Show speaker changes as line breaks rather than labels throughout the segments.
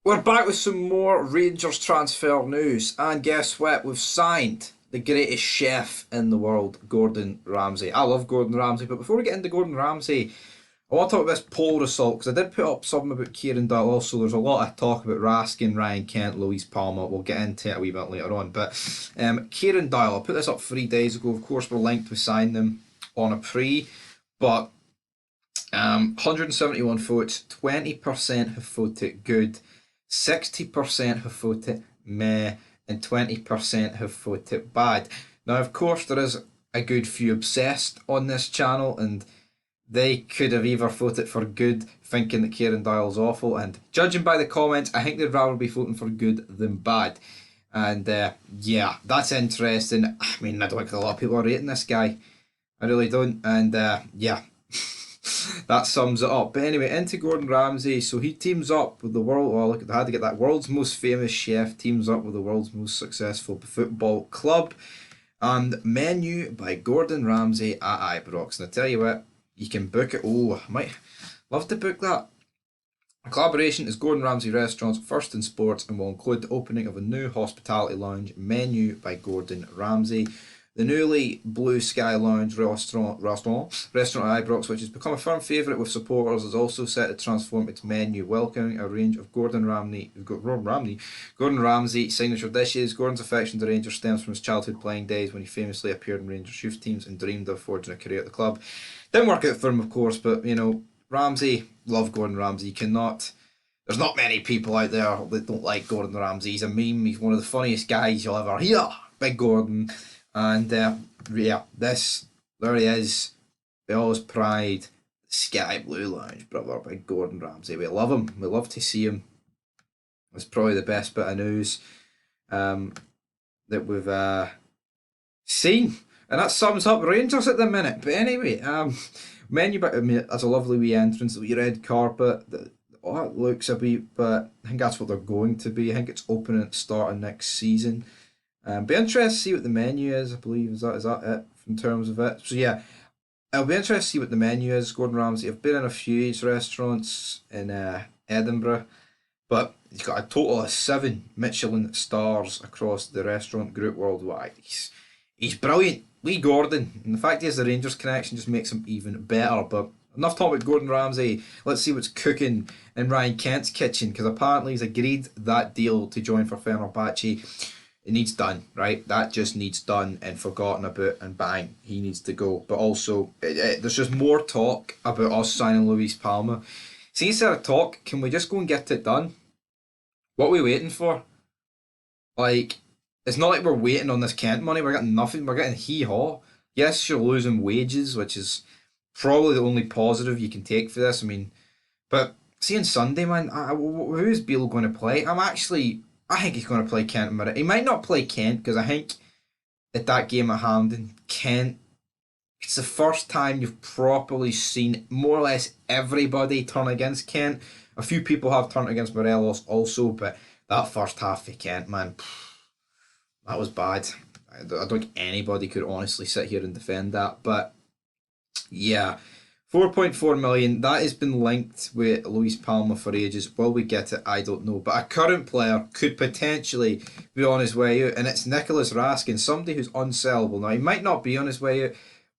We're back with some more Rangers transfer news, and guess what? We've signed the greatest chef in the world, Gordon Ramsay. I love Gordon Ramsay, but before we get into Gordon Ramsay, I want to talk about this poll result because I did put up something about Kieran Dyle. Also, there's a lot of talk about Raskin, Ryan Kent, Louise Palmer. We'll get into it a wee bit later on. But Kieran Dyle, I put this up 3 days ago. Of course, we're linked. We signed them on a pre, but 171 votes, 20% have voted good, 60% have voted meh, and 20% have voted bad. Now, of course, there is a good few obsessed on this channel, and they could have either voted for good, thinking that Kieran Dyle's awful, and judging by the comments, I think they'd rather be voting for good than bad. And yeah, that's interesting. I mean, I don't think a lot of people are rating this guy. I really don't. And yeah, that sums it up. But anyway, into Gordon Ramsay. So he teams up with the world. Oh, look, I had to get that. World's most famous chef teams up with the world's most successful football club. And Menu by Gordon Ramsay at IBROX. And I tell you what, you can book it. Oh, I might love to book that. A collaboration is Gordon Ramsay Restaurants First in Sports and will include the opening of a new hospitality lounge, Menu by Gordon Ramsay. The newly Blue Sky Lounge restaurant at Ibrox, which has become a firm favourite with supporters, is also set to transform its menu, welcoming a range of Gordon Ramsay signature dishes. Gordon's affection to Rangers stems from his childhood playing days when he famously appeared in Rangers youth teams and dreamed of forging a career at the club. Didn't work out for him, of course, but you know, Ramsay, love Gordon Ramsay. You cannot. There's not many people out there that don't like Gordon Ramsay. He's a meme. He's one of the funniest guys you'll ever hear. Big Gordon. And yeah, there he is. Bell's Pride, Sky Blue Lounge, brother, by Gordon Ramsay. We love him. We love to see him. It's probably the best bit of news that we've seen. And that sums up Rangers at the minute. But anyway, menu, but I mean, that's a lovely wee entrance, the wee red carpet. Oh, it looks a wee, but I think that's what they're going to be. I think it's opening at the start of next season. Be interested to see what the menu is. I believe is that it in terms of it. So yeah, I'll be interested to see what the menu is. Gordon Ramsay. I've been in a few of his restaurants in Edinburgh, but he's got a total of 7 Michelin stars across the restaurant group worldwide. He's brilliant. Lee Gordon, and the fact he has the Rangers connection just makes him even better. But enough talk about Gordon Ramsay. Let's see what's cooking in Ryan Kent's kitchen, because apparently he's agreed that deal to join for Fenerbahce. It needs done, right? That just needs done and forgotten about, and bang, he needs to go. But also, there's just more talk about us signing Louise Palmer. See, instead of talk, can we just go and get it done? What are we waiting for? Like, it's not like we're waiting on this Kent money. We're getting nothing. We're getting hee-haw. Yes, you're losing wages, which is probably the only positive you can take for this. I mean, but seeing Sunday, man, who is Beale going to play? I think he's going to play Kent Murray. He might not play Kent because I think at that game at Hampden, Kent, it's the first time you've properly seen more or less everybody turn against Kent. A few people have turned against Morelos also, but that first half for Kent, man, that was bad. I don't think anybody could honestly sit here and defend that. But yeah, 4.4 million, that has been linked with Luis Palma for ages. Will we get it? I don't know. But a current player could potentially be on his way out, and it's Nicolas Raskin, somebody who's unsellable. Now, he might not be on his way out,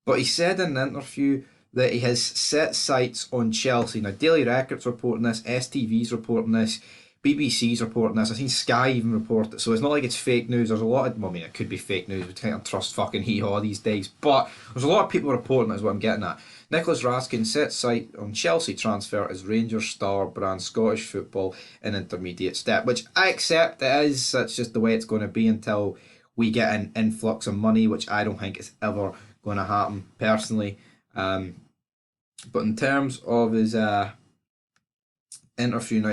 but he said in an interview that he has set sights on Chelsea. Now, Daily Record's reporting this, STV's reporting this, BBC's reporting this. I think Sky even reported it, so it's not like it's fake news. There's a lot of, well, I mean, it could be fake news. We can't trust fucking hee-haw these days, but there's a lot of people reporting it, is what I'm getting at. Nicolas Raskin set sight on Chelsea transfer as Rangers star brand Scottish football in intermediate step, which I accept it is. That's just the way it's going to be until we get an influx of money, which I don't think is ever going to happen personally. But in terms of his interview, now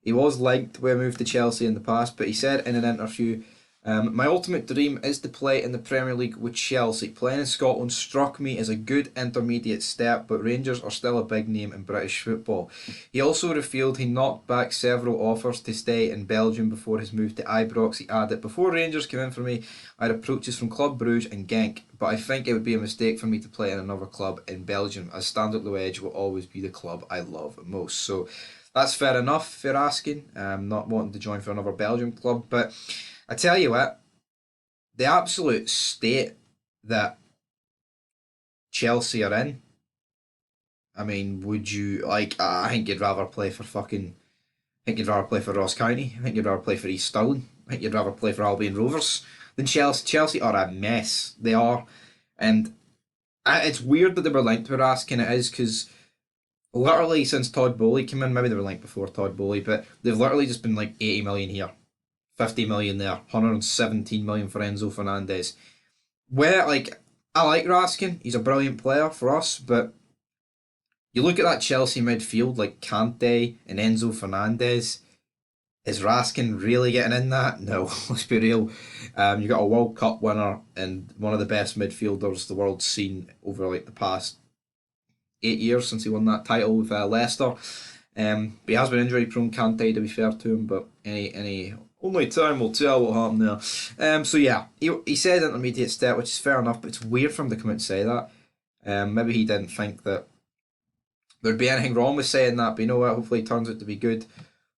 he was linked with a move to Chelsea in the past, but he said in an interview, my ultimate dream is to play in the Premier League with Chelsea. Playing in Scotland struck me as a good intermediate step, but Rangers are still a big name in British football. He also revealed he knocked back several offers to stay in Belgium before his move to Ibrox. He added, before Rangers came in for me, I had approaches from Club Bruges and Genk, but I think it would be a mistake for me to play in another club in Belgium, as Standard Liège will always be the club I love most. So That's fair enough for asking. Not wanting to join for another Belgian club, but I tell you what, the absolute state that Chelsea are in. I mean, would you like? I think you'd rather play for fucking. I think you'd rather play for Ross County. I think you'd rather play for East Stirling. I think you'd rather play for Albion Rovers than Chelsea. Chelsea are a mess. They are, and it's weird that they were linked with Raskin. It is because literally since Todd Bowley came in, maybe they were linked before Todd Bowley, but they've literally just been like 80 million here, 50 million there, 117 million for Enzo Fernandez. Where like I like Raskin, he's a brilliant player for us, but you look at that Chelsea midfield like Kante and Enzo Fernandez. Is Raskin really getting in that? No, let's be real. You got a World Cup winner and one of the best midfielders the world's seen over like the past 8 years since he won that title with Leicester. But he has been injury prone, Kante, to be fair to him, but any only time will tell what happened there. So yeah, he said intermediate step, which is fair enough, but it's weird for him to come out and say that. Maybe he didn't think that there'd be anything wrong with saying that, but you know what, hopefully it turns out to be good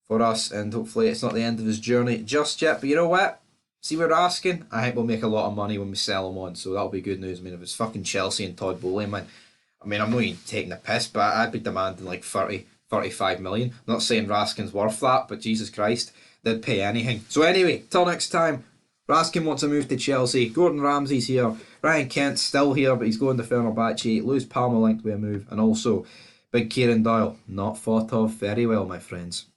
for us, and hopefully it's not the end of his journey just yet. But you know what? See what we're asking? I think we'll make a lot of money when we sell him on, so that'll be good news. I mean, if it's fucking Chelsea and Todd Bowley, man, I mean, I'm not even taking the piss, but I'd be demanding like 30, 35 million. I'm not saying Raskin's worth that, but Jesus Christ, they'd pay anything. So anyway, till next time, Raskin wants to move to Chelsea. Gordon Ramsay's here. Ryan Kent's still here, but he's going to Fenerbahce. Lewis Palmer linked with a move, and also Big Kieran Doyle, not thought of very well, my friends.